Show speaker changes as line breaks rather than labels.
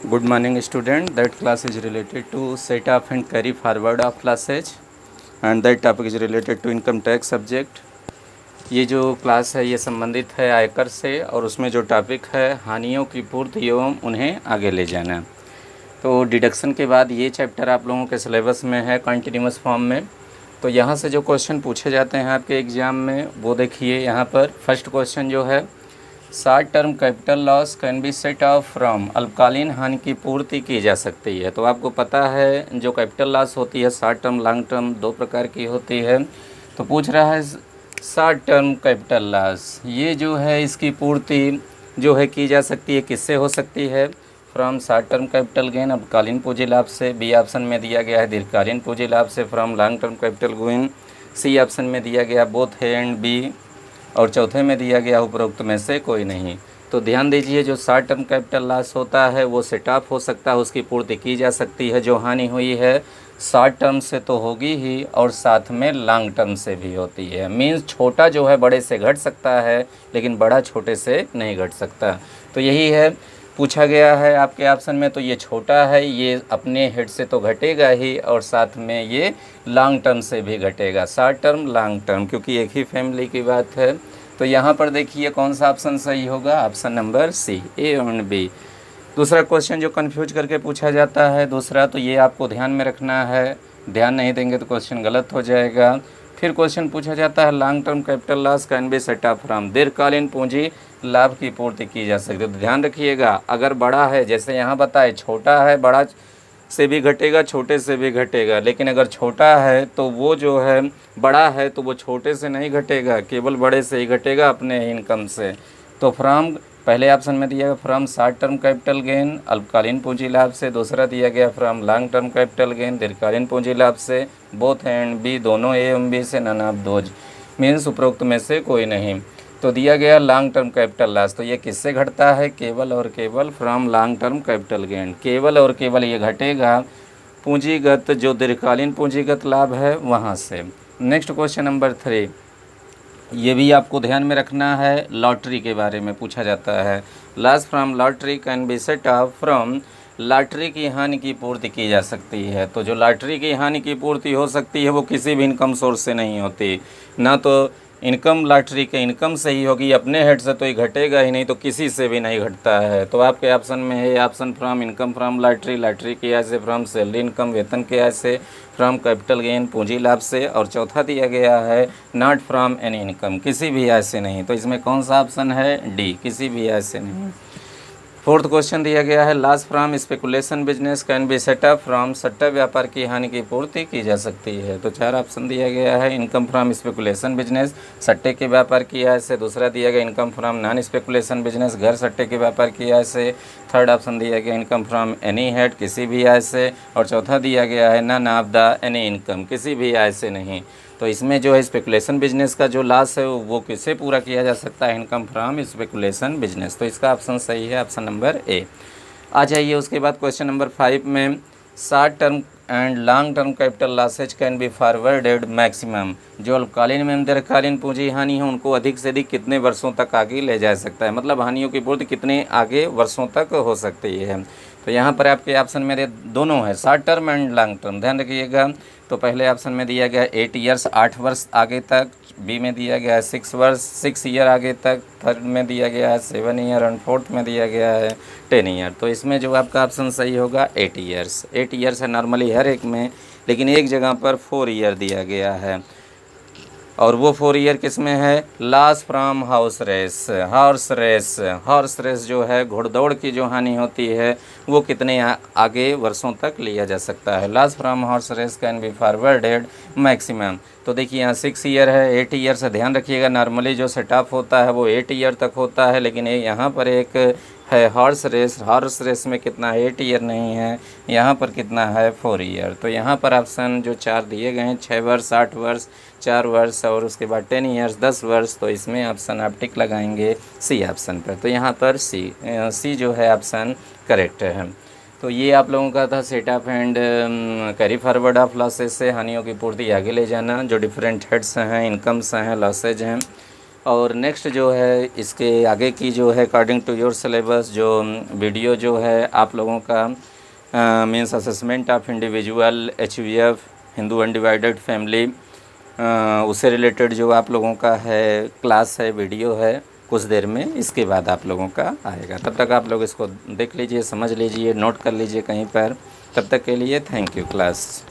Good morning, student. That class is related to set off and carry forward of classes, and that topic is related to income tax subject. ये जो class है ये संबंधित है आयकर से, और उसमें जो टॉपिक है हानियों की पूर्ति एवं उन्हें आगे ले जाना। तो डिडक्शन के बाद ये चैप्टर आप लोगों के सिलेबस में है कंटिन्यूअस फॉर्म में। तो यहाँ से जो क्वेश्चन पूछे जाते हैं आपके एग्ज़ाम में वो देखिए। यहाँ पर फर्स्ट क्वेश्चन जो है, short term capital loss can be set of from, अल्पकालीन हानि की पूर्ति की जा सकती है। तो आपको पता है जो कैपिटल लॉस होती है शॉर्ट टर्म लॉन्ग टर्म दो प्रकार की होती है। तो पूछ रहा है शॉर्ट टर्म कैपिटल लॉस, ये जो है इसकी पूर्ति जो है की जा सकती है, किससे हो सकती है? From short term capital gain, अल्पकालीन पूंजी लाभ से। बी ऑप्शन में दिया गया है दीर्घकालीन पूंजी लाभ से। From long term capital gain, C option में दिया गया बोथ ए एंड बी, और चौथे में दिया गया उपरोक्त में से कोई नहीं। तो ध्यान दीजिए, जो शॉर्ट टर्म कैपिटल लॉस होता है वो सेट ऑफ हो सकता है, उसकी पूर्ति की जा सकती है। जो हानि हुई है शॉर्ट टर्म से तो होगी ही, और साथ में लॉन्ग टर्म से भी होती है। मीन्स छोटा जो है बड़े से घट सकता है, लेकिन बड़ा छोटे से नहीं घट सकता। तो यही है पूछा गया है आपके ऑप्शन में। तो ये छोटा है, ये अपने हेड से तो घटेगा ही, और साथ में ये लॉन्ग टर्म से भी घटेगा। शॉर्ट टर्म लॉन्ग टर्म, क्योंकि एक ही फैमिली की बात है। तो यहाँ पर देखिए कौन सा ऑप्शन सही होगा, ऑप्शन नंबर सी, ए और बी। दूसरा क्वेश्चन जो कन्फ्यूज करके पूछा जाता है दूसरा, तो ये आपको ध्यान में रखना है, ध्यान नहीं देंगे तो क्वेश्चन गलत हो जाएगा। फिर क्वेश्चन पूछा जाता है long term capital loss can be set of from, दीर्घकालीन पूंजी लाभ की पूर्ति की जा सकती है। तो ध्यान रखिएगा, अगर बड़ा है, जैसे यहाँ बताए छोटा है, बड़ा से भी घटेगा छोटे से भी घटेगा, लेकिन अगर छोटा है तो वो जो है बड़ा है तो वो छोटे से नहीं घटेगा, केवल बड़े से ही घटेगा अपने इनकम से। तो फ्रॉम पहले ऑप्शन में दिया गया from short term capital gain, अल्पकालीन पूंजी लाभ से। दूसरा दिया गया from long term capital gain, दीर्घकालीन पूंजी लाभ से। बोथ एंड बी, दोनों ए एवं बी से, नन ऑफ दोज, मीन्स उपरोक्त में से कोई नहीं। तो दिया गया लॉन्ग टर्म कैपिटल लॉस, तो ये किससे घटता है? केवल और केवल from long term capital gain, केवल और केवल ये घटेगा पूंजीगत, जो दीर्घकालीन पूंजीगत लाभ है वहाँ से। नेक्स्ट क्वेश्चन नंबर 3, ये भी आपको ध्यान में रखना है, लॉटरी के बारे में पूछा जाता है। Loss from lottery can be set of from, lottery की हानि की पूर्ति की जा सकती है। तो जो लॉटरी की हानि की पूर्ति हो सकती है वो किसी भी इनकम सोर्स से नहीं होती। ना तो इनकम लॉटरी के इनकम से ही होगी, अपने हेड से तो ये घटेगा ही नहीं, तो किसी से भी नहीं घटता है। तो आपके ऑप्शन में है option from income from lottery, lottery की आय से। फ्रॉम सैलरी इनकम, वेतन के आय से। फ्रॉम कैपिटल गेन, पूंजी लाभ से। और चौथा दिया गया है नॉट फ्रॉम एनी इनकम, किसी भी आय से नहीं। तो इसमें कौन सा ऑप्शन है? डी, किसी भी आय से नहीं। फोर्थ क्वेश्चन दिया गया है loss from speculation business can be set up from, सट्टा व्यापार की हानि की पूर्ति की जा सकती है। तो 4 ऑप्शन दिया गया है, इनकम फ्रॉम स्पेकुलेशन बिजनेस, सट्टे के व्यापार की आय से। दूसरा दिया गया income from non speculation business, घर सट्टे के व्यापार की आय से। थर्ड ऑप्शन दिया गया इनकम फ्रॉम एनी हेड, किसी भी आय से। और चौथा दिया गया है none of the any income, किसी भी आय से नहीं। तो इसमें जो है स्पेकुलेशन बिजनेस का जो लॉस है वो किससे पूरा किया जा सकता है? Income from speculation business. तो इसका ऑप्शन सही है, ऑप्शन नंबर ए। आ जाइए उसके बाद क्वेश्चन नंबर 5 में, short term and long term capital losses can be forwarded maximum, जो अल्पकालीन एवं दीर्घकालीन पूंजी हानि है उनको अधिक से अधिक कितने वर्षों तक आगे ले जा सकता है, मतलब हानियों की पूर्ति कितने आगे वर्षों तक हो सकती है। तो यहाँ पर आपके ऑप्शन मेरे दोनों है, short term and long term, ध्यान रखिएगा। तो पहले ऑप्शन में दिया गया 8 ईयर्स, 8 वर्ष आगे तक। बी में दिया गया है 6 वर्ष, 6 ईयर आगे तक। थर्ड में दिया गया है 7 ईयर, और फोर्थ में दिया गया है 10 ईयर। तो इसमें जो आपका ऑप्शन सही होगा 8 ईयर्स। 8 ईयर्स है नॉर्मली हर एक में, लेकिन एक जगह पर 4 ईयर दिया गया है। और वो 4 ईयर किस में है? Loss from house race, horse race. Horse race जो है घुड़दौड़ की जो हानि होती है वो कितने आगे वर्षों तक लिया जा सकता है? Loss from horse race can be forwarded maximum. तो देखिए यहाँ 6 ईयर है, 8 ईयर से ध्यान रखिएगा, नॉर्मली जो सेट ऑफ होता है वो 8 ईयर तक होता है, लेकिन ये यहाँ पर एक है हॉर्स रेस। हॉर्स रेस में कितना है? 8 ईयर नहीं है, यहाँ पर कितना है? 4 ईयर। तो यहाँ पर ऑप्शन जो 4 दिए गए हैं, 6 वर्ष, 8 वर्ष, 4 वर्ष, और उसके बाद 10 ईयर्स, 10 वर्ष। तो इसमें ऑप्शन आप टिक लगाएंगे सी ऑप्शन पर। तो यहाँ पर सी जो है ऑप्शन करेक्ट है। तो ये आप लोगों का था set of and carry forward of losses से हानियों की पूर्ति आगे ले जाना, जो डिफरेंट हेड्स हैं, इनकम्स हैं, लॉसेज हैं। और नेक्स्ट जो है इसके आगे की जो है अकॉर्डिंग टू योर सिलेबस जो वीडियो जो है आप लोगों का means assessment of individual HVF Hindu undivided family उससे रिलेटेड जो आप लोगों का है क्लास है वीडियो है कुछ देर में इसके बाद आप लोगों का आएगा। तब तक आप लोग इसको देख लीजिए, समझ लीजिए, नोट कर लीजिए कहीं पर। तब तक के लिए थैंक यू क्लास।